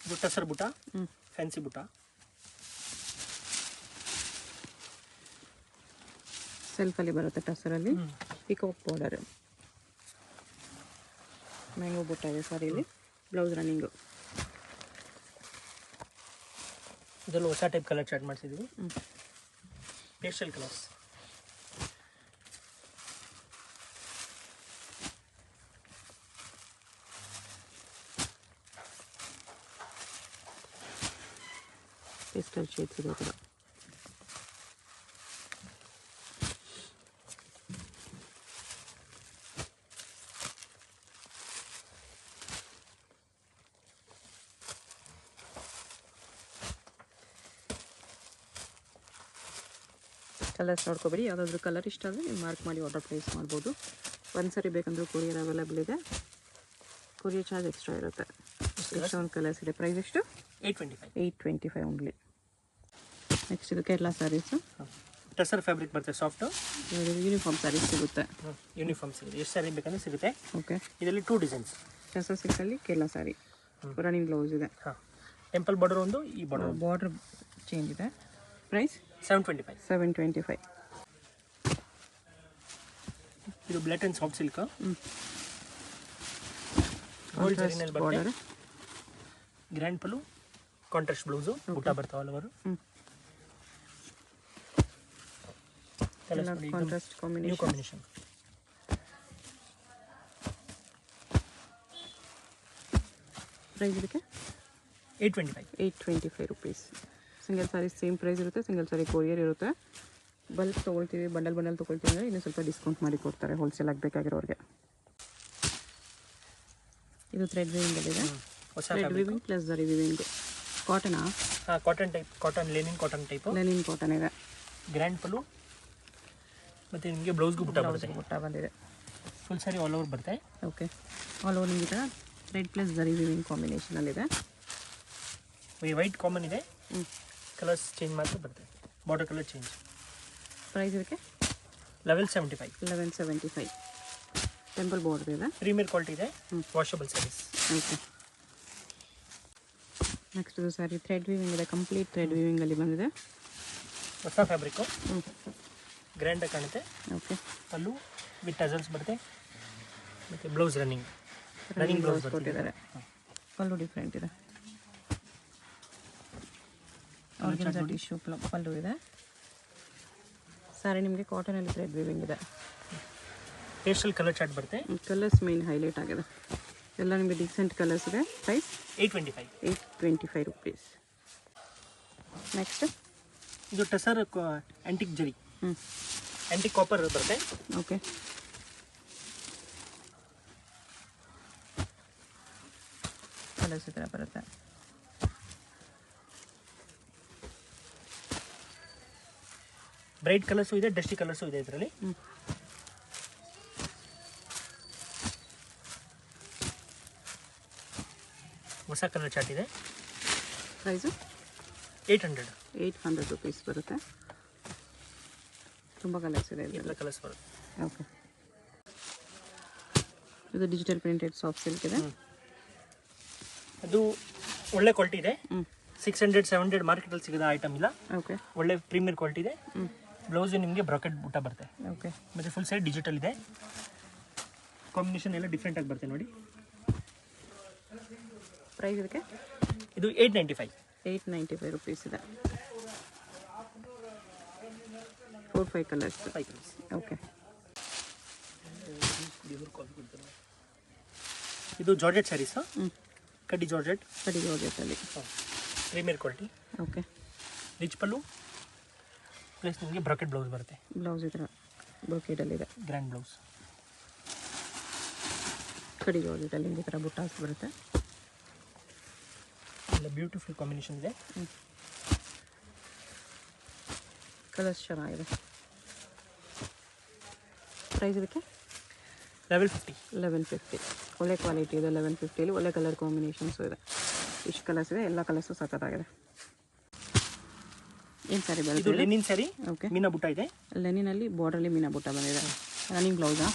ಇದು ಟಸರ್ ಬುಟ್ಟ, ಫ್ಯಾನ್ಸಿ ಬುಟ್ಟ. ಸೆಲ್ಫಲ್ಲಿ ಬರುತ್ತೆ ಟಸರಲ್ಲಿ. ಪಿಕಾಕ್ ಬಾರ್ಡರ್, ಮ್ಯಾಂಗೋ ಬುಟ್ಟ ಇದೆ ಸಾರಿಲಿ. Blouse running. ಇದರಲ್ಲಿ ಹೊಸ ಟೈಪ್ ಕಲರ್ ಚಾರ್ಟ್ ಮಾಡಿಸಿದ್ವಿ. Pastel colours. ಪೇಸ್ಟಲ್ ಶೇಡ್ಸ್ ಇದೆ ಕೂಡ. ಕಲರ್ಸ್ ನೋಡ್ಕೊಬೇಡಿ, ಯಾವುದಾದ್ರೂ ಕಲರ್ ಇಷ್ಟ ಆದರೆ ನೀವು ಮಾರ್ಕ್ ಮಾಡಿ ಆರ್ಡರ್ ಪ್ಲೇಸ್ ಮಾಡ್ಬೋದು. ಒಂದು ಸರಿ ಬೇಕಂದ್ರೂ ಕೊರಿಯರ್ ಅವೈಲೇಬಲ್ ಇದೆ. ಕೊರಿಯರ್ ಚಾರ್ಜ್ ಎಕ್ಸ್ಟ್ರಾ ಇರುತ್ತೆ. ಎಷ್ಟೊಂದು ಕಲರ್ಸ್ ಇದೆ. ಪ್ರೈಸ್ ಎಷ್ಟು? 825 ಓನ್ಲಿ. ನೆಕ್ಸ್ಟ್ ಇದು ಕೇರಳ ಸ್ಯಾರೀಸು. ಟಸರ್ ಫ್ಯಾಬ್ರಿಕ್ ಬರುತ್ತೆ, ಸಾಫ್ಟ್. ಯೂನಿಫಾರ್ಮ್ ಸ್ಯಾರೀಸ್ ಸಿಗುತ್ತೆ. ಯೂನಿಫಾರ್ಮ್ ಸಿಗುತ್ತೆ, ಎಷ್ಟು ಸ್ಯಾರಿ ಬೇಕಂದ್ರೆ ಸಿಗುತ್ತೆ. ಓಕೆ. ಇದರಲ್ಲಿ 2 ಡಿಸೈನ್ಸ್. ಟಸರ್ ಸಿಕ್ಕಲ್ಲಿ ಕೇರಳ ಸ್ಯಾರಿ. ರನ್ನಿಂಗ್ ಬ್ಲೌಸ್ ಇದೆ. ಟೆಂಪಲ್ ಬಾರ್ಡರ್ ಒಂದು, ಈ ಬಾರ್ಡರ್ ಚೇಂಜ್ ಇದೆ. ಪ್ರೈಸ್ 725. ಇದು black and soft silk. Gold ಜರಿನಲ್ಲಿ ಬರುತ್ತೆ. ಗ್ರ್ಯಾಂಡ್ ಪಲ್ಲು, ಕಾಂಟ್ರಾಸ್ಟ್ ಬ್ಲೌಸು, ಬುಟ್ಟ ಬರ್ತಾವ ಹಲವಾರು. Contrast combination. ಪ್ರೈಸ್ ಇದಕ್ಕೆ 825 ರುಪೀಸ್. ಸಿಂಗಲ್ ಸಾರಿ ಸೇಮ್ ಪ್ರೈಸ್ ಇರುತ್ತೆ. ಸಿಂಗಲ್ ಸಾರಿ ಕೊರಿಯರ್ ಇರುತ್ತೆ. ಬಲ್ಕ್ ತೊಗೊಳ್ತೀವಿ, ಬಂಡಲ್ ತೊಗೊಳ್ತೀವಿ ಅಂದರೆ ಇನ್ನೂ ಸ್ವಲ್ಪ ಡಿಸ್ಕೌಂಟ್ ಮಾಡಿ ಕೊಡ್ತಾರೆ ಹೋಲ್ಸೇಲ್ ಆಗಬೇಕಾಗಿರೋರಿಗೆ. ಇದು ಥ್ರೆಡ್ ವಿವಿಂಗಲ್ಲಿದೆ. Thread weaving plus zari weaving. ಕಾಟನಾ? Cotton type. Cotton, linen cotton type. Linen cotton ಇದೆ. ಗ್ರ್ಯಾಂಡ್ ಪಲ್ಲು ಮತ್ತು ನಿಮಗೆ ಬ್ಲೌಸ್ಗೂ ಬುಟ್ಟ ಬಂದಿದೆ. ಫುಲ್ ಸಾರಿ ಆಲ್ ಓವರ್ ಬರುತ್ತೆ. ಓಕೆ. ಆಲ್ ಓವರ್ ನಿಮಗೆ ಥ್ರೆಡ್ ಪ್ಲಸ್ ಜರಿ ವಿವಿಂಗ್ ಕಾಂಬಿನೇಷನಲ್ಲಿದೆ. ವೈಟ್ ಕಾಮನ್ ಇದೆ. ಕಲರ್ಸ್ ಚೇಂಜ್ ಮಾತ್ರ ಬರುತ್ತೆ. Border colour change. ಪ್ರೈಸ್ ಇದಕ್ಕೆ 1175. ಟೆಂಪಲ್ ಬಾರ್ಡರ್ ಇದೆ. ಪ್ರೀಮಿಯರ್ ಕ್ವಾಲಿಟಿ ಇದೆ. Washable sarees. ಓಕೆ. ನೆಕ್ಸ್ಟ್ ಇದು ಸ್ಯಾರಿ ಥ್ರೆಡ್ ವಿವಿಂಗ್ ಇದೆ. ಕಂಪ್ಲೀಟ್ ಥ್ರೆಡ್ ವಿವಿಂಗಲ್ಲಿ ಬಂದಿದೆ. ಹೊಸ ಫ್ಯಾಬ್ರಿಕ್ಕು. ಗ್ರ್ಯಾಂಡಾಗಿ ಕಾಣುತ್ತೆ. ಓಕೆ. ಪಲ್ಲು ವಿತ್ ಟಸಲ್ಸ್ ಬರುತ್ತೆ. ಮತ್ತು ಬ್ಲೌಸ್ ರನ್ನಿಂಗ್ ಬ್ಲೌಸ್ ಕೊಟ್ಟಿದ್ದಾರೆ. ಪಲ್ಲು ಡಿಫ್ರೆಂಟ್ ಇದೆ. ಆರ್ಗನ್ಜಾ ಟಿಶ್ಯೂ ಪಲ್ಲು ಇದೆ. ಸ್ಯಾರಿ ನಿಮಗೆ ಕಾಟನಲ್ಲಿ ಥ್ರೆಡ್ ವಿವಿಂಗ್ ಇದೆ. ಪೇಸ್ಟಲ್ ಕಲರ್ ಚಾರ್ಟ್ ಬರುತ್ತೆ. ಕಲರ್ಸ್ ಮೇನ್ ಹೈಲೈಟ್ ಆಗಿದೆ. ಎಲ್ಲ ನಿಮಗೆ ಡಿಸೆಂಟ್ ಕಲರ್ಸ್ ಇದೆ. Price 825 rupees. ನೆಕ್ಸ್ಟ್ ಇದು tussar antique zari. Antique copper ಬರುತ್ತೆ. ಓಕೆ. ಕಲರ್ಸ್ ಈ ಥರ ಬರುತ್ತೆ. ಬ್ರೈಟ್ ಕಲರ್ಸು ಇದೆ, ಡಸ್ಟಿ ಕಲರ್ಸು ಇದೆ ಇದರಲ್ಲಿ. ಹೊಸ ಕಲರ್ ಚಾರ್ಟ್ ಇದೆ. ಪ್ರೈಸು 800 ರುಪೀಸ್ ಬರುತ್ತೆ. ತುಂಬ ಕಲರ್ಸ್ ಇದೆ. ಎಲ್ಲ ಕಲರ್ಸ್ ಬರುತ್ತೆ. ಓಕೆ. ಇದು ಡಿಜಿಟಲ್ ಪ್ರಿಂಟೆಡ್ ಸಾಫ್ಟ್ ಸಿಲ್ಕ್ ಇದೆ. ಅದು ಒಳ್ಳೆ ಕ್ವಾಲಿಟಿ ಇದೆ. 600-700 ಮಾರ್ಕೆಟಲ್ಲಿ ಸಿಗೋದ ಐಟಮ್ ಇಲ್ಲ. ಓಕೆ. ಒಳ್ಳೆ ಪ್ರೀಮಿಯರ್ ಕ್ವಾಲಿಟಿ ಇದೆ. ಬ್ಲೌಸ್ ನಿಮಗೆ ಬ್ರಾಕೆಟ್ ಬುಟ್ಟ ಬರುತ್ತೆ. ಓಕೆ. ಮತ್ತು ಫುಲ್ ಸೈಡ್ ಡಿಜಿಟಲ್ ಇದೆ. ಕಾಂಬಿನೇಷನ್ ಎಲ್ಲ ಡಿಫ್ರೆಂಟ್ ಆಗಿ ಬರುತ್ತೆ ನೋಡಿ. ಪ್ರೈಸ್ ಇದಕ್ಕೆ ಇದು 895 ರುಪೀಸ್ ಇದೆ. 4-5 ಕಲರ್ಸ್. ಓಕೆ. ಇದು ಜಾರ್ಜೆಟ್ ಸ್ಯಾರೀಸ್. ಕಡ್ಡಿ ಜಾರ್ಜೆಟ್ ಅಲ್ಲಿ ಪ್ರೀಮಿಯರ್ ಕ್ವಾಲಿಟಿ. ಓಕೆ. ರಿಚ್ ಪಲ್ಲು ಪ್ಲಸ್ ನಿಮಗೆ ಬ್ರಾಕೆಟ್ ಬ್ಲೌಸ್ ಬರುತ್ತೆ. ಬ್ಲೌಸ್ ಈ ಥರ ಬ್ರೊಕೇಡಲ್ಲಿದೆ. Grand blouse. ಕಡಿ ಜಾರ್ಜೆಟಲ್ಲಿ ಈ ಥರ ಬುಟ್ಟಾಸ್ ಬರುತ್ತೆ. ಎಲ್ಲ ಬ್ಯೂಟಿಫುಲ್ ಕಾಂಬಿನೇಷನ್ ಇದೆ. ಕಲರ್ಸ್ ಚೆನ್ನಾಗಿದೆ. ಪ್ರೈಸ್ ಇದಕ್ಕೆ 1150. ಒಳ್ಳೆ ಕ್ವಾಲಿಟಿ ಇದೆ. 1150 ಒಳ್ಳೆ ಕಲರ್ ಕಾಂಬಿನೇಷನ್ಸು ಇದೆ. ಇಷ್ಟು ಕಲರ್ಸ್ ಇದೆ. ಎಲ್ಲ ಕಲರ್ಸು ಸಖತ್ತಾಗಿದೆ. ಏನು ಸ್ಯಾರಿ ಬರುತ್ತೆ? ಇದು ಲೆನಿನ್ ಸ್ಯಾರಿ. ಓಕೆ. ಮೀನಾ ಬುಟ್ಟ ಇದೆ. ಲೆನಿನಲ್ಲಿ ಬಾರ್ಡರ್ಲಿ ಮೀನಾ ಬುಟ್ಟ ಬಂದಿದೆ. ರನ್ನಿಂಗ್ ಬ್ಲೌಸಾ?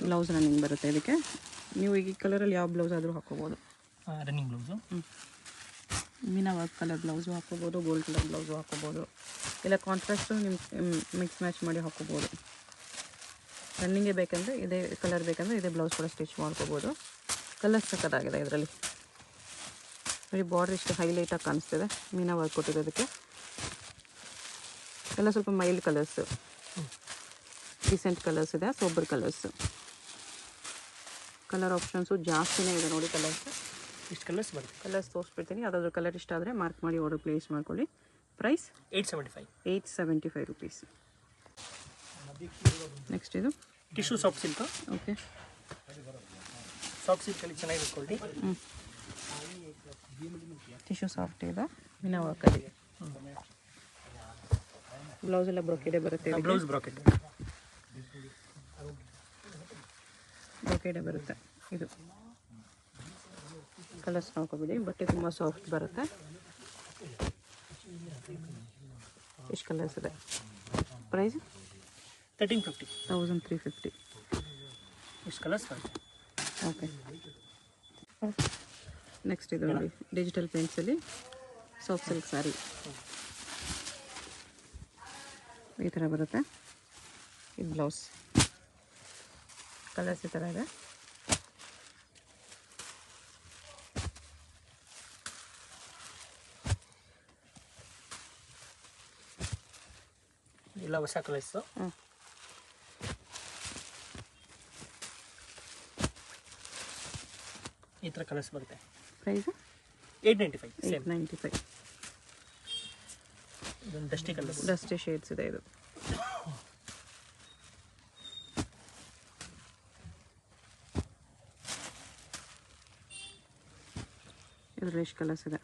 ಬ್ಲೌಸ್ ರನ್ನಿಂಗ್ ಬರುತ್ತೆ ಇದಕ್ಕೆ. ನೀವು ಈ ಕಲರಲ್ಲಿ ಯಾವ ಬ್ಲೌಸ್ ಆದರೂ ಹಾಕೋಬೋದು. Running blouse. Meena work colour blouse ಹಾಕೋಬೋದು, ಗೋಲ್ಡ್ ಕಲರ್ ಬ್ಲೌಸು ಹಾಕೋಬೋದು, ಇಲ್ಲ ಕಾಂಟ್ರಾಸ್ಟು ನಿಮ್ಮ ಮಿಕ್ಸ್ ಮ್ಯಾಚ್ ಮಾಡಿ ಹಾಕೋಬೋದು. ರನ್ನಿಂಗೇ ಬೇಕಂದರೆ ಇದೇ ಕಲರ್ ಬೇಕಂದರೆ ಇದೇ ಬ್ಲೌಸ್ ಕೂಡ ಸ್ಟಿಚ್ ಮಾಡ್ಕೋಬೋದು. ಕಲರ್ ಸಕ್ಕತ್ತಾಗಿದೆ ಇದರಲ್ಲಿ. ಬರೀ ಬಾರ್ಡ್ರ್ ಇಷ್ಟು ಹೈಲೈಟಾಗಿ ಕಾಣಿಸ್ತಿದೆ, ಮೀನಾ ವರ್ಕ್ ಕೊಟ್ಟಿರೋದಕ್ಕೆ. ಎಲ್ಲ ಸ್ವಲ್ಪ ಮೈಲ್ಡ್ ಕಲರ್ಸು, ಡೀಸೆಂಟ್ ಕಲರ್ಸ್ ಇದೆ, ಸೋಬರ್ ಕಲರ್ಸು. ಕಲರ್ ಆಪ್ಷನ್ಸು ಜಾಸ್ತಿನೇ ಇದೆ ನೋಡಿ. ಇಷ್ಟು ಕಲರ್ಸ್ ಬರುತ್ತೆ. ಕಲರ್ಸ್ ತೋರಿಸ್ಬಿಡ್ತೀನಿ. ಯಾವುದಾದ್ರೂ ಕಲರ್ ಇಷ್ಟ ಆದರೆ ಮಾರ್ಕ್ ಮಾಡಿ ಆರ್ಡರ್ ಪ್ಲೇಸ್ ಮಾಡ್ಕೊಳ್ಳಿ. Price 875 rupees. ನೆಕ್ಸ್ಟ್ ಇದು tissue soft silk. Okay, soft ಸಿಲ್ಕಲ್ಲಿ ಚೆನ್ನಾಗಿದೆ ಕ್ವಾಲಿಟಿ. ಟಿಶ್ಯೂ ಸಾಫ್ಟ್ ಇದೆ, ಮೀನಾ ವರ್ಕಲ್ಲಿ. ಬ್ಲೌಸ್ ಎಲ್ಲ ಬ್ರೊಕೆಡೆ ಬರುತ್ತೆ. ಬ್ಲೌಸ್ ಬ್ರಾಕೆಟ್ ಬರುತ್ತೆ. ಇದು ಕಲರ್ಸ್ ನೋಡ್ಕೊಬಿಡಿ. ಬಟ್ಟೆ ತುಂಬ ಸಾಫ್ಟ್ ಬರುತ್ತೆ. ಎಷ್ಟು ಕಲರ್ಸ್ ಇದೆ? ಪ್ರೈಸ್ 1350. ಎಷ್ಟು ಕಲರ್ಸ್ ಬರುತ್ತೆ? ಓಕೆ, ನೆಕ್ಸ್ಟ್ ಇದು ನೋಡಿ, ಡಿಜಿಟಲ್ ಪ್ರಿಂಟ್ಸಲ್ಲಿ ಸಾಫ್ಟ್ ಸಿಲ್ಕ್ ಸ್ಯಾರಿ ಈ ಥರ ಬರುತ್ತೆ. ಇದು ಬ್ಲೌಸ್. ಕಲರ್ಸ್ ಈ ಥರ ಇದೆ. ಎಲ್ಲ ಹೊಸ ಕಲರ್ಸು. ಈ ಥರ ಕಲರ್ಸ್ ಬರುತ್ತೆ. ಪ್ರೈಸ್ 895. ಇದೊಂದು ಡಸ್ಟಿ ಕಲರ್ಸ್, ಡಸ್ಟಿ ಶೇಡ್ಸ್ ಇದೆ. ಇದು ರೇಷ್ ಕಲರ್ಸ್ ಇದೆ.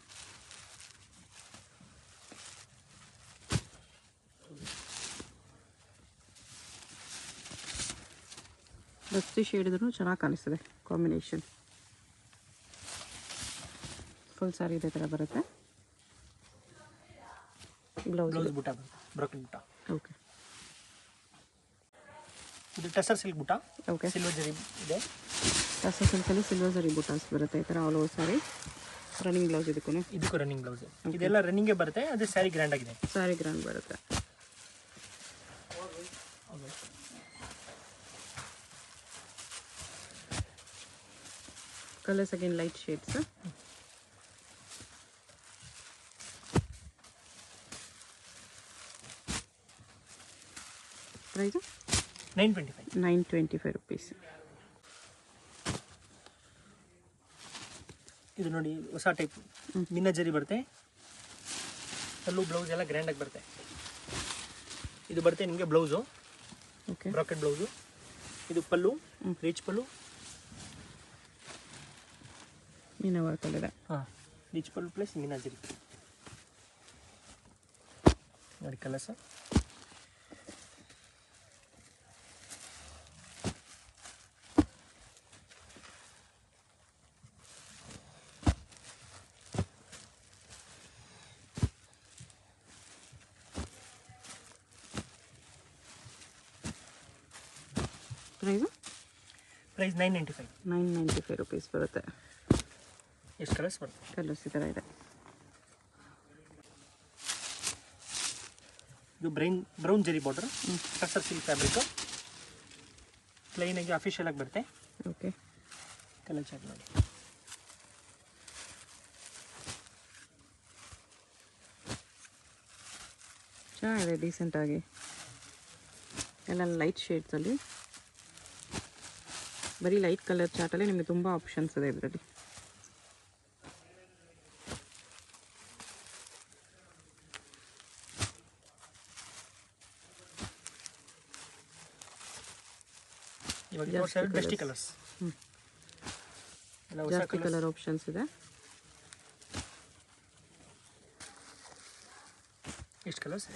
ಡಸ್ಟಿ ಶೇಡ್ ಇದ್ರೂ ಚೆನ್ನಾಗಿ ಕಾಣಿಸ್ತದೆ ಕಾಂಬಿನೇಷನ್. ಫುಲ್ ಸ್ಯಾರಿ ಇದೇ ಥರ ಬರುತ್ತೆ. ಬ್ಲೌಸ್ ಬುಟ್ಟ ಬ್ರೋಕನ್ ಬುಟ್ಟ. ಓಕೆ, ಇದು ಟಸರ್ ಸಿಲ್ಕ್ ಬುಟ್ಟ. ಓಕೆ, ಸಿಲ್ವರ್ ಜರಿ ಇದೆ. ಟಸರ್ ಸಿಲ್ಕಲ್ಲಿ ಸಿಲ್ವರ್ ಜರಿ ಬುಟ್ಟಾಸ್ ಬರುತ್ತೆ. ಈ ಥರ all over sari. Running blouse ಇದಕ್ಕೂ ರನ್ನಿಂಗ್ ಬ್ಲೌಸ್. ಇದೆಲ್ಲ ರನ್ನಿಂಗೇ ಬರುತ್ತೆ. ಅದೇ ಸ್ಯಾರಿ ಗ್ರ್ಯಾಂಡ್ ಆಗಿದೆ. ಸ್ಯಾರಿ ಗ್ರ್ಯಾಂಡ್ ಬರುತ್ತೆ. Colours again light shades. Price 925 rupees. ಇದು ನೋಡಿ ಹೊಸ ಟೈಪ್ ಮೀನಾ ಜರಿ ಬರುತ್ತೆ. ಪಲ್ಲು ಬ್ಲೌಸ್ ಎಲ್ಲ ಗ್ರ್ಯಾಂಡಾಗಿ ಬರುತ್ತೆ. ಇದು ಬರುತ್ತೆ ನಿಮಗೆ ಬ್ಲೌಸು. Okay, bracket blouse. ಇದು ಪಲ್ಲು, ರಿಚ್ ಪಲ್ಲು. ಮೀನಾ ವರ್ಕಲ್ಲಿದೆ. ಹಾಂ, ರಿಚ್ ಪಲ್ಲು ಪ್ಲಸ್ ಮೀನಾ ಜರಿ ನೋಡಿ. ಕಲರ್ಸ್ ಪ್ರೈಸ್ 995 rupees ಬರುತ್ತೆ. ಎಷ್ಟು ಕಲರ್ಸ್ ಬರುತ್ತೆ? ಕಲರ್ಸ್ ಈ ಥರ ಇದೆ. ಇದು ಬ್ರೌನ್ ಜರಿ border, tussar silk fabric. Plain ಆಗಿ ಅಫಿಷಿಯಲ್ ಆಗಿ ಬರುತ್ತೆ. ಓಕೆ, ಕಲರ್ ಚಾರ್ಟ್ ನೋಡಿ. ಚೆನ್ನಾಗಿದೆ, ಡೀಸೆಂಟಾಗಿ ಎಲ್ಲ ಲೈಟ್ ಶೇಡ್ಸಲ್ಲಿ. ಬರೀ ಲೈಟ್ ಕಲರ್ ಚಾರ್ಟಲ್ಲಿ ನಿಮಗೆ ತುಂಬ ಆಪ್ಷನ್ಸ್ ಇದೆ ಇದರಲ್ಲಿ. ಜಾಸ್ತಿ ಕಲರ್ ಆಪ್ಷನ್ಸ್ ಇದೆ. ಎಷ್ಟು ಕಲರ್ಸ್?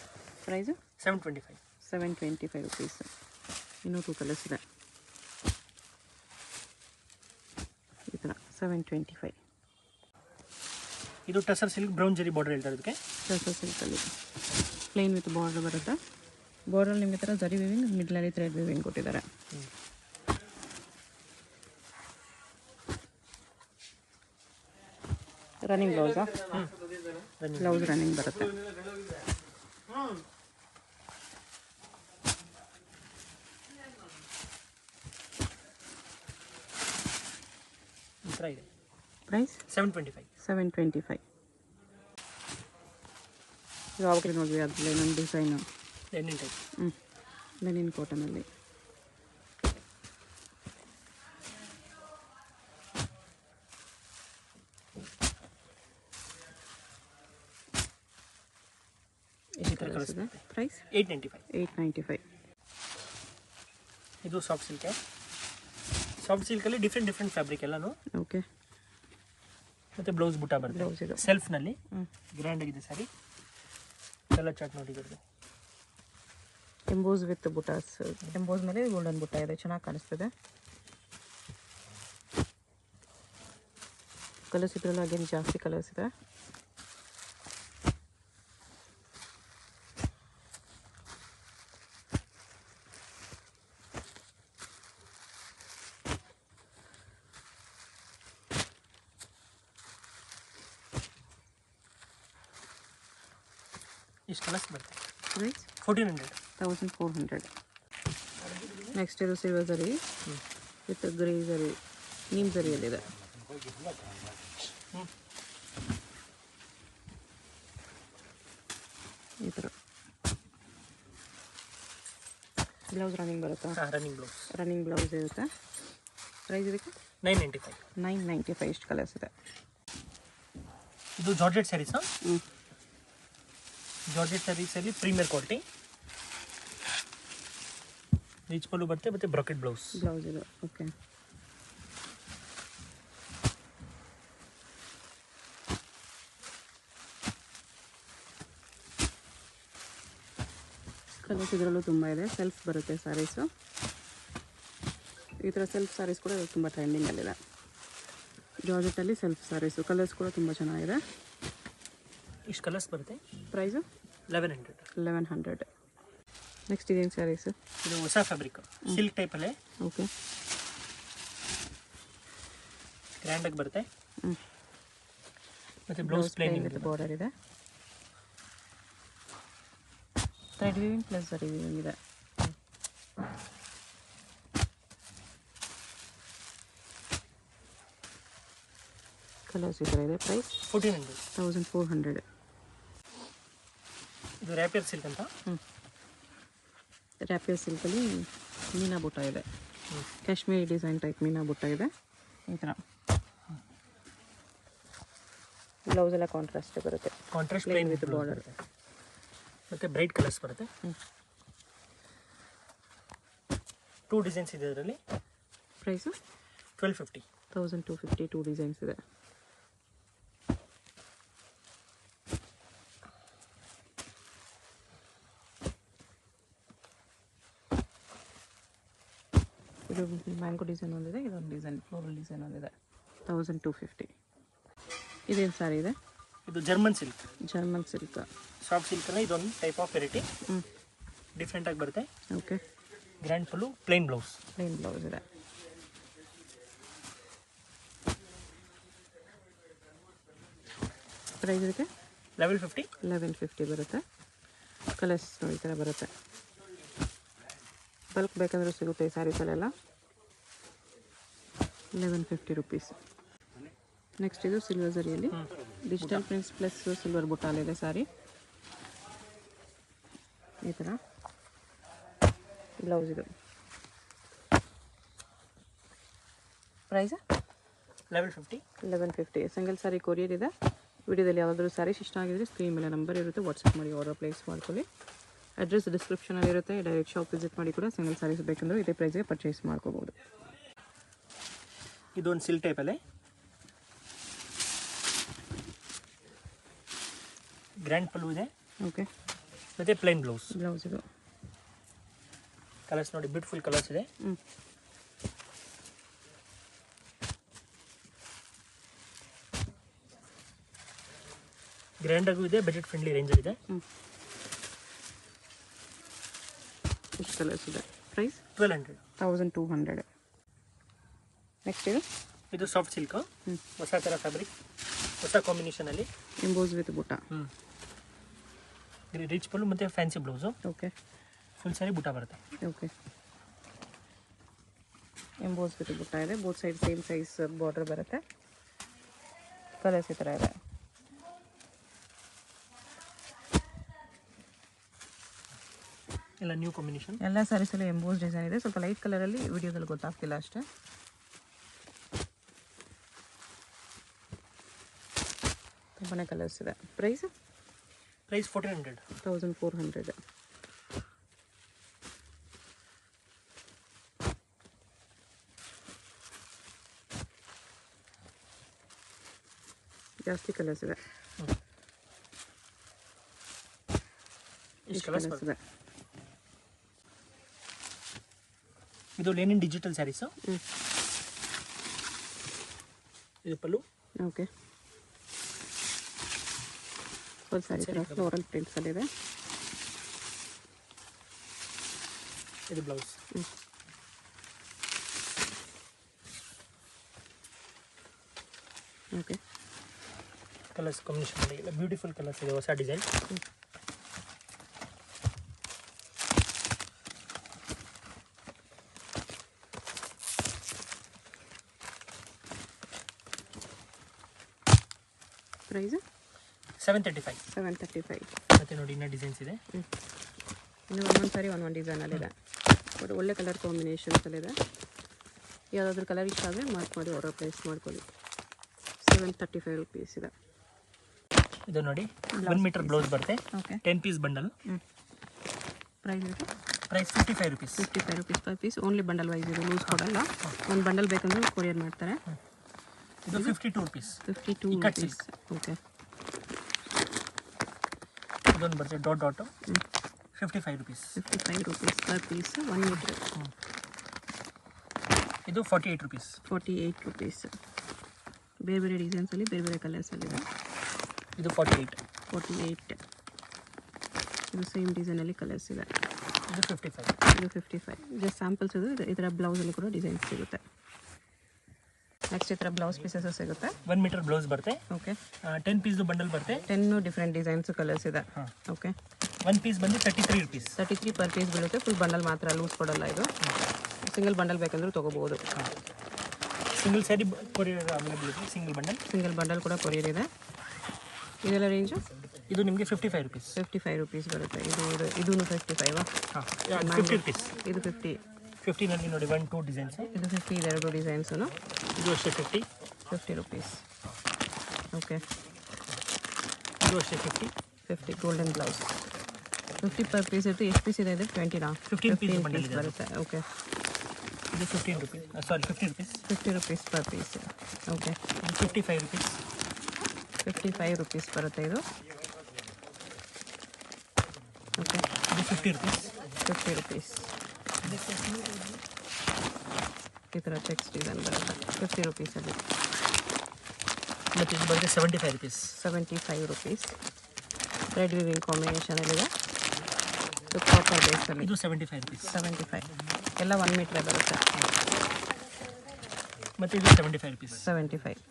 Price 725 rupees. ಇನ್ನೂ 2 ಕಲರ್ಸ್ ಇದೆ. ಈ ಥರ 725. ಇದು ಟಸರ್ ಸಿಲ್ಕ್ ಬ್ರೌನ್ ಜರಿ ಬಾರ್ಡರ್ ಹೇಳ್ತಾರೆ ಇದಕ್ಕೆ. ಟಸರ್ ಸಿಲ್ಕಲ್ಲಿ ಪ್ಲೇನ್ ವಿತ್ ಬಾರ್ಡರ್ ಬರುತ್ತೆ. ಬಾರ್ಡರ್ ನಿಮಗೆ ಥರ ಜರಿ ವಿವಿಂಗ್, ಮಿಡ್ಲಲ್ಲಿ ಥ್ರೆಡ್ ವಿವಿಂಗ್ ಕೊಟ್ಟಿದ್ದಾರೆ. ರನ್ನಿಂಗ್ ಬ್ಲೌಸಾ? ಬ್ಲೌಸ್ ರನ್ನಿಂಗ್ ಬರುತ್ತೆ. ಈ ಥರ ಇದೆ. ಪ್ರೈಸ್ 725. 725. ಯಾವಾಗ ನೋಡಿದ್ವಿ ಅದರಲ್ಲಿ ನನ್ನ ಡಿಸೈನು ಲೆನಿನ್ ಟೈಪ್. ಲೆನಿನ್ ಕಾಟನಲ್ಲಿ. ಎಷ್ಟು ಕಲರ್ಸ್ ಇದೆ? ಪ್ರೈಸ್ 895. 895. ಇದು ಸಾಫ್ಟ್ ಸಿಲ್ಕ್. ಸಾಫ್ಟ್ ಸಿಲ್ಕಲ್ಲಿ ಡಿಫ್ರೆಂಟ್ ಫ್ಯಾಬ್ರಿಕ್ ಎಲ್ಲನೂ. ಓಕೆ. ಮತ್ತು ಬ್ಲೌಸ್ ಬುಟ್ಟ ಬರುತ್ತೆ ಬ್ಲೌಸ್ ಇದು ಸೆಲ್ಫ್ನಲ್ಲಿ. ಗ್ರ್ಯಾಂಡ್ ಆಗಿದೆ ಸ್ಯಾರಿ. ಕಲರ್ ಚಾರ್ಟ್ ನೋಡಿ ಇದ್ರದ್ದು. Emboss with butas. ಎಂಬೋಸ್ ಮೇಲೆ ಗೋಲ್ಡನ್ ಬುಟ್ಟ ಇದೆ, ಚೆನ್ನಾಗಿ ಕಾಣಿಸ್ತದೆ. ಕಲರ್ಸ್ ಇದ್ರಲ್ಲ ಅಗೇನ್ ಜಾಸ್ತಿ ಕಲರ್ಸ್ ಇದೆ. ಇಷ್ಟು ಕಲರ್ಸ್ ಬರುತ್ತೆ. ಪ್ರೈಸ್ 1400. 1400. ನೆಕ್ಸ್ಟ್ ಇದು silver zari with grey zari, neem ಜರಿಯಲ್ಲಿದೆ. ಈ ಥರ ಬ್ಲೌಸ್ ರನ್ನಿಂಗ್ ಬರುತ್ತಾ? ರನ್ನಿಂಗ್ ಬ್ಲೌಸ್ ಇರುತ್ತೆ. ಪ್ರೈಸ್ ಇದಕ್ಕೆ 995. 995. ಇಷ್ಟು ಕಲರ್ಸ್ ಇದೆ. ಇದು ಜಾರ್ಜೆಟ್ ಸ್ಯಾರೀಸ್. ಜಾರ್ಜೆಟ್ ಸ್ಯಾರೀಸಲ್ಲಿ ಪ್ರೀಮಿಯರ್ ಕ್ವಾಲಿಟಿ. ರಿಚ್ ಪಲ್ಲು ಬರುತ್ತೆ ಮತ್ತು ಬ್ರಾಕೆಟ್ ಬ್ಲೌಸ್ ಇದು. ಓಕೆ. ಕಲರ್ಸ್ ಇದರಲ್ಲೂ ತುಂಬ ಇದೆ. ಸೆಲ್ಫ್ ಬರುತ್ತೆ ಸ್ಯಾರೀಸು. ಈ ಥರ ಸೆಲ್ಫ್ ಸ್ಯಾರೀಸ್ ಕೂಡ ತುಂಬ ಟ್ರೆಂಡಿಂಗಲ್ಲಿದೆ. ಜಾರ್ಜೆಟಲ್ಲಿ ಸೆಲ್ಫ್ ಸ್ಯಾರೀಸು. ಕಲರ್ಸ್ ಕೂಡ ತುಂಬ ಚೆನ್ನಾಗಿದೆ. ಇಷ್ಟು ಕಲರ್ಸ್ ಬರುತ್ತೆ. ಪ್ರೈಸು 1100. 1100. ನೆಕ್ಸ್ಟ್ ಇದೇನು ಸ್ಯಾರೀಸು? ಇದು ಹೊಸ ಫ್ಯಾಬ್ರಿಕ್ ಸಿಲ್ಕ್ ಟೈಪಲ್ಲೇ. ಓಕೆ. ಗ್ರ್ಯಾಂಡಾಗಿ ಬರುತ್ತೆ. ಮತ್ತು ಬ್ಲೌಸ್ ಪ್ಲೇನ್ ವಿತ್ ಬಾರ್ಡರ್ ಇದೆ. ಥ್ರೆಡ್ ವೀವಿಂಗ್ ಪ್ಲಸ್ ಜರಿ ವೀವಿಂಗ್ ಇದೆ. ಕಲರ್ಸ್ ಈ ಥರ ಇದೆ. ಪ್ರೈಸ್ 1400. 1400. ಇದು ರ್ಯಾಪಿಯರ್ ಸಿಲ್ಕ್ ಅಂತ. ರ್ಯಾಪಿಯರ್ ಸಿಲ್ಕಲ್ಲಿ ಮೀನಾ ಬುಟ್ಟ ಇದೆ. ಕಾಶ್ಮೀರಿ ಡಿಸೈನ್ ಟೈಪ್ ಮೀನಾ ಬುಟ್ಟ ಇದೆ. ಈ ಥರ ಬ್ಲೌಸ್ ಎಲ್ಲ ಕಾಂಟ್ರಾಸ್ಟ್ ಬರುತ್ತೆ. Contrast plane with border. ಮತ್ತು ಬ್ರೈಟ್ ಕಲರ್ಸ್ ಬರುತ್ತೆ. 2 ಡಿಸೈನ್ಸ್ ಇದೆ ಇದರಲ್ಲಿ. ಪ್ರೈಸು 1250. 1250. 2 ಡಿಸೈನ್ಸ್ ಇದೆ. ಇದು ಮ್ಯಾಂಗೋ ಡಿಸೈನ್ ಒಂದಿದೆ, ಇದೊಂದು ಡಿಸೈನ್ ಫ್ಲೋರಲ್ ಡಿಸೈನ್ ಒಂದಿದೆ. 1250. ಇದೇನು ಸಾರಿ ಇದೆ? ಇದು German silk. German silk. Soft ಸಿಲ್ಕಲ್ಲಿ ಇದೊಂದು ಟೈಪ್ ಆಫ್ ವೆರೈಟಿ. ಡಿಫ್ರೆಂಟಾಗಿ ಬರುತ್ತೆ. Okay. Grand full plain blouse. Plain blouse ಇದೆ. ಪ್ರೈಸ್ ಇದಕ್ಕೆ 1150. 1150 ಬರುತ್ತೆ. ಕಲರ್ಸ್ ಈ ಥರ ಬರುತ್ತೆ. ಬಲ್ಕ್ ಬೇಕಂದ್ರೆ ಸಿಗುತ್ತೆ ಈ ಸ್ಯಾರೀಸಲ್ಲೆಲ್ಲ. 1150 ರುಪೀಸ್. ನೆಕ್ಸ್ಟ್ ಇದು ಸಿಲ್ವರ್ ಜರಿಯಲ್ಲಿ ಡಿಜಿಟಲ್ ಪ್ರಿಂಟ್ಸ್ ಪ್ಲಸ್ ಸಿಲ್ವರ್ ಬುಟ್ಟಾಲಿದೆ ಸ್ಯಾರಿ. ಈ ಥರ ಬ್ಲೌಸ್ ಇದು. ಪ್ರೈಸ್ 1150. 1150. ಸಿಂಗಲ್ ಸ್ಯಾರಿ ಕೊರಿಯರ್ ಇದೆ. ವಿಡಿಯೋದಲ್ಲಿ ಯಾವುದಾದ್ರೂ ಸ್ಯಾರೀಸ್ ಇಷ್ಟ ಆಗಿದ್ರೆ ಸ್ಕ್ರೀನ್ ಮೇಲೆ ನಂಬರ್ ಇರುತ್ತೆ, ವಾಟ್ಸಪ್ ಮಾಡಿ ಆರ್ಡರ್ ಪ್ಲೇಸ್ ಮಾಡ್ಕೊಳ್ಳಿ. ಅಡ್ರೆಸ್ ಡಿಸ್ಕ್ರಿಪ್ಷನಲ್ಲಿ ಇರುತ್ತೆ. ಡೈರೆಕ್ಟ್ ಶಾಪ್ ವಿಸಿಟ್ ಮಾಡಿ ಕೂಡ ಸಿಂಗಲ್ ಸ್ಯಾರೀಸ್ ಬೇಕಂದ್ರೆ ಇದೇ ಪ್ರೈಸ್ಗೆ ಪರ್ಚೇಸ್ ಮಾಡ್ಕೋಬೋದು. ಇದೊಂದು ಸಿಲ್ಕ್ ಟೈಪಲ್ಲೇ ಗ್ರ್ಯಾಂಡ್ ಪಲ್ಲು ಇದೆ. ಓಕೆ. ಮತ್ತು ಪ್ಲೇನ್ ಬ್ಲೌಸ್. ಬ್ಲೌಸ್ ಇದು. ಕಲರ್ಸ್ ನೋಡಿ, ಬ್ಯೂಟಿಫುಲ್ ಕಲರ್ಸ್ ಇದೆ. ಗ್ರ್ಯಾಂಡಾಗೂ ಇದೆ, ಬಜೆಟ್ ಫ್ರೆಂಡ್ಲಿ ರೇಂಜಲ್ಲಿ ಇದೆ. ಇಷ್ಟು ಕಲರ್ಸ್ ಇದೆ. ಪ್ರೈಸ್ 1200. 1200. ನೆಕ್ಸ್ಟ್ ಇದು ಸಾಫ್ಟ್ ಸಿಲ್ಕ್, ಹೊಸ ಥರ ಫ್ಯಾಬ್ರಿಕ್. ಹೊಸ ಕಾಂಬಿನೇಷನಲ್ಲಿ ಎಂಬೋಸ್ ವಿತ್ ಬುಟ್ಟ. ರಿಚ್ ಪಲ್ಲು ಮತ್ತು fancy blouse. Okay, full sari ಬುಟ್ಟ ಬರುತ್ತೆ. ಓಕೆ, ಎಂಬೋಸ್ ವಿತ್ ಬುಟ್ಟ ಇದೆ. Both side same size border ಬರುತ್ತೆ. ಕಲರ್ಸ್ ಈ ಥರ ಇದೆ. ಎಲ್ಲ ನ್ಯೂ ಕಾಂಬಿನೇಷನ್. ಎಲ್ಲ ಸ್ಯಾರೀಸಲ್ಲಿ ಎಂಬೋಸ್ ಡಿಸೈನ್ ಇದೆ. ಸ್ವಲ್ಪ ಲೈಟ್ ಕಲರಲ್ಲಿ ವಿಡಿಯೋದಲ್ಲಿ ಗೊತ್ತಾಗ್ತಿಲ್ಲ ಅಷ್ಟೇ. ತುಂಬಾ ಕಲರ್ಸ್ ಇದೆ. ಪ್ರೈಸ್ 1400. 1400. ಜಾಸ್ತಿ ಕಲರ್ಸ್ ಇದೆ. ಇಷ್ಟು ಕಲರ್ಸ್ ಇದೆ. ಇದು ಲೆನಿನ್ ಡಿಜಿಟಲ್ ಸ್ಯಾರೀಸು. ಇದು ಪಲ್ಲು. ಓಕೆ, ಫುಲ್ ಸ್ಯಾರಿ ಥರ ಫ್ಲೋರಲ್ ಪ್ರಿಂಟ್ಸಲ್ಲಿದೆ. ಇದು ಬ್ಲೌಸ್. ಓಕೆ, ಕಲರ್ಸ್ ಕಾಂಬಿನೇಷನ್ ಎಲ್ಲ ಬ್ಯೂಟಿಫುಲ್ ಕಲರ್ಸ್ ಇದೆ. ಹೊಸ ಡಿಸೈನ್. ಪ್ರೈಸ್ 735. 735. ಮತ್ತೆ ನೋಡಿ ಇನ್ನೂ ಡಿಸೈನ್ಸ್ ಇದೆ. ಇನ್ನು ಒಂದೊಂದು ಸಾರಿ ಒಂದೊಂದು ಡಿಸೈನಲ್ಲಿದೆ. ಬಟ್ ಒಳ್ಳೆ ಕಲರ್ ಕಾಂಬಿನೇಷನ್ಸಲ್ಲಿದೆ. ಯಾವುದಾದ್ರೂ ಕಲರ್ ಇಷ್ಟ ಆದರೆ ಮಾರ್ಕ್ ಮಾಡಿ ಆರ್ಡರ್ ಪ್ಲೇಸ್ ಮಾಡ್ಕೊಳ್ಳಿ. 735 rupees ಇದೆ. ಇದು ನೋಡಿ 1 ಮೀಟರ್ ಬ್ಲೌಸ್ ಬರುತ್ತೆ. Okay, 10 piece bundle. ಪ್ರೈಸ್ ಇದೆ. Price 55 rupees. 55 rupees per piece. Only bundle wise ಇದು, ಲೂಸ್ ಕೊಡಲ್ಲ. ಒಂದು ಬಂಡಲ್ ಬೇಕಂದ್ರೆ ಕೊರಿಯರ್ ಮಾಡ್ತಾರೆ. ಇದು 52 rupees. 52 rupees. ಓಕೆ, ಇದೊಂದು ಬರುತ್ತೆ dot 55 rupees. 55 rupees per piece. 1 metre. ಇದು 48 rupees. 48 rupees. ಬೇರೆ ಬೇರೆ ಡಿಸೈನ್ಸಲ್ಲಿ ಬೇರೆ ಬೇರೆ ಕಲರ್ಸಲ್ಲಿದೆ. ಇದು 48. 48. ಇದು ಸೇಮ್ ಡಿಸೈನಲ್ಲಿ ಕಲರ್ಸ್ ಇದೆ. ಇದು 55. ಇದು 55. ಜಸ್ಟ್ ಸ್ಯಾಂಪಲ್ಸ್ ಇದು. ಈ ಥರ ಬ್ಲೌಸಲ್ಲಿ ಕೂಡ ಡಿಸೈನ್ಸ್ ಸಿಗುತ್ತೆ. ನೆಕ್ಸ್ಟ್ ಈ ಥರ ಬ್ಲೌಸ್ ಪೀಸಸ್ ಸಿಗುತ್ತೆ. 1 ಮೀಟರ್ ಬ್ಲೌಸ್ ಬರುತ್ತೆ. ಓಕೆ, 10 ಪೀಸ್ದು ಬಂಡಲ್ ಬರುತ್ತೆ. 10 ಡಿಫ್ರೆಂಟ್ ಡಿಸೈನ್ಸ್ ಕಲರ್ಸ್ ಇದೆ. ಓಕೆ, 1 ಪೀಸ್ ಬಂದು 33 rupees. 33 per piece ಬೀಳುತ್ತೆ. ಫುಲ್ ಬಂಡಲ್ ಮಾತ್ರ, ಲೂಸ್ ಕೊಡಲ್ಲ ಇದು. ಸಿಂಗಲ್ ಬಂಡಲ್ ಬೇಕಂದ್ರೆ ತೊಗೋಬೋದು. ಸಿಂಗಲ್ ಸ್ಯಾರಿ ಕೊರಿಯರ್ ಅವೈಲೇಬಲ್ ಇದೆ. ಸಿಂಗಲ್ ಬಂಡಲ್ ಕೂಡ ಕೊರಿಯರ್ ಇದೆ. ಇದೆಲ್ಲ ರೇಂಜು? ಇದು ನಿಮಗೆ 55 rupees. 55 rupees ಬರುತ್ತೆ. ಇದೂ 55. ಹಾಂ, 50 rupees. ಇದು 50. 50ನಲ್ಲಿ ನೋಡಿ 1 2 ಡಿಸೈನ್ಸ್. ಇದು 50. ಇದೆರಡು ಡಿಸೈನ್ಸು. ಇದು ಅಷ್ಟೇ 50 rupees. ಓಕೆ, ಇದು ಅಷ್ಟೇ 50. Golden blouse. 50 per piece ಇತ್ತು. ಎಷ್ಟು ಪೀಸ್ ಇದೆ? 20 15 ಪೀಸ್ ಬರುತ್ತೆ. ಓಕೆ, ಇದು 15 rupees. 50 rupees. 50 rupees per piece. Okay, ಇದು 55 rupees. 55 rupees ಬರುತ್ತೆ ಇದು. ಓಕೆ, ಇದು 50 rupees. 50 rupees. ಈ ಥರ ಚೆಕ್ಸ್ ಡಿಸೈನ್ ಬರುತ್ತೆ 50 rupeesಲ್ಲಿ. ಮತ್ತು ಇದು ಬರುತ್ತೆ 75 rupees. 75 rupees. ರೆಡ್ ವಿವಿಂಗ್ ಕಾಂಬಿನೇಷನಲ್ಲಿದೆ. ಇದು ಕಾಪರ್ ಬೇಸಲ್ಲಿ. ಇದು 75 rupees. 75. ಎಲ್ಲ 1 ಮೀಟ್ರೇ ಬರುತ್ತೆ. ಮತ್ತು ಇದು 75 rupees. 75.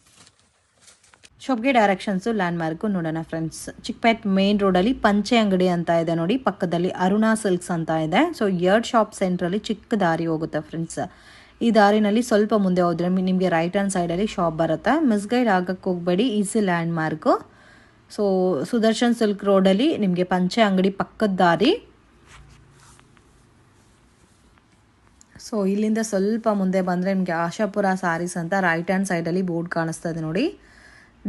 ಶಾಪ್ಗೆ ಡೈರೆಕ್ಷನ್ಸು ಲ್ಯಾಂಡ್ಮಾರ್ಕು ನೋಡೋಣ ಫ್ರೆಂಡ್ಸ್. ಚಿಕ್ಕಪೇಟ್ ಮೇನ್ ರೋಡಲ್ಲಿ ಪಂಚೆ ಅಂಗಡಿ ಅಂತ ಇದೆ ನೋಡಿ, ಪಕ್ಕದಲ್ಲಿ ಅರುಣಾ ಸಿಲ್ಕ್ಸ್ ಅಂತ ಇದೆ. ಸೊ ಯರ್ಡ್ ಶಾಪ್ ಸೆಂಟ್ರಲ್ಲಿ ಚಿಕ್ಕ ದಾರಿ ಹೋಗುತ್ತೆ ಫ್ರೆಂಡ್ಸ್. ಈ ದಾರಿನಲ್ಲಿ ಸ್ವಲ್ಪ ಮುಂದೆ ಹೋದರೆ ನಿಮಗೆ ರೈಟ್ ಹ್ಯಾಂಡ್ ಸೈಡಲ್ಲಿ ಶಾಪ್ ಬರುತ್ತೆ. ಮಿಸ್ಗೈಡ್ ಆಗಕ್ಕೆ ಹೋಗಬೇಡಿ, easy landmark. So Sudarshan silk ರೋಡಲ್ಲಿ ನಿಮಗೆ ಪಂಚೆ ಅಂಗಡಿ ಪಕ್ಕದ ದಾರಿ. ಸೊ ಇಲ್ಲಿಂದ ಸ್ವಲ್ಪ ಮುಂದೆ ಬಂದರೆ ನಿಮಗೆ ಆಶಾಪುರ ಸ್ಯಾರೀಸ್ ಅಂತ ರೈಟ್ ಹ್ಯಾಂಡ್ ಸೈಡಲ್ಲಿ ಬೋರ್ಡ್ ಕಾಣಿಸ್ತಾ ಇದೆ ನೋಡಿ.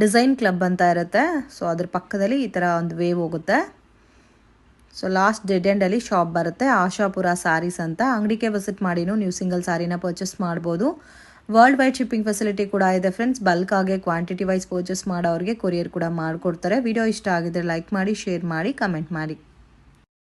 ಡಿಸೈನ್ ಕ್ಲಬ್ ಅಂತ ಇರುತ್ತೆ. ಸೊ ಅದ್ರ ಪಕ್ಕದಲ್ಲಿ ಈ ಥರ ಒಂದು ವೇವ್ ಹೋಗುತ್ತೆ. ಸೊ ಲಾಸ್ಟ್ ಡೆಡ್ ಎಂಡಲ್ಲಿ ಶಾಪ್ ಬರುತ್ತೆ, ಆಶಾಪುರ ಸ್ಯಾರೀಸ್ ಅಂತ. ಅಂಗಡಿಗೆ ವಿಸಿಟ್ ಮಾಡಿನೂ ನೀವು ಸಿಂಗಲ್ ಸ್ಯಾರಿನ ಪರ್ಚೇಸ್ ಮಾಡ್ಬೋದು. ವರ್ಲ್ಡ್ ವೈಡ್ ಶಿಪ್ಪಿಂಗ್ ಫೆಸಿಲಿಟಿ ಕೂಡ ಇದೆ ಫ್ರೆಂಡ್ಸ್. ಬಲ್ಕ್ ಆಗಿ ಕ್ವಾಂಟಿಟಿ ವೈಸ್ ಪರ್ಚೇಸ್ ಮಾಡೋರಿಗೆ ಕೊರಿಯರ್ ಕೂಡ ಮಾಡಿಕೊಡ್ತಾರೆ. ವಿಡಿಯೋ ಇಷ್ಟ ಆಗಿದ್ರೆ ಲೈಕ್ ಮಾಡಿ, ಶೇರ್ ಮಾಡಿ, ಕಮೆಂಟ್ ಮಾಡಿ.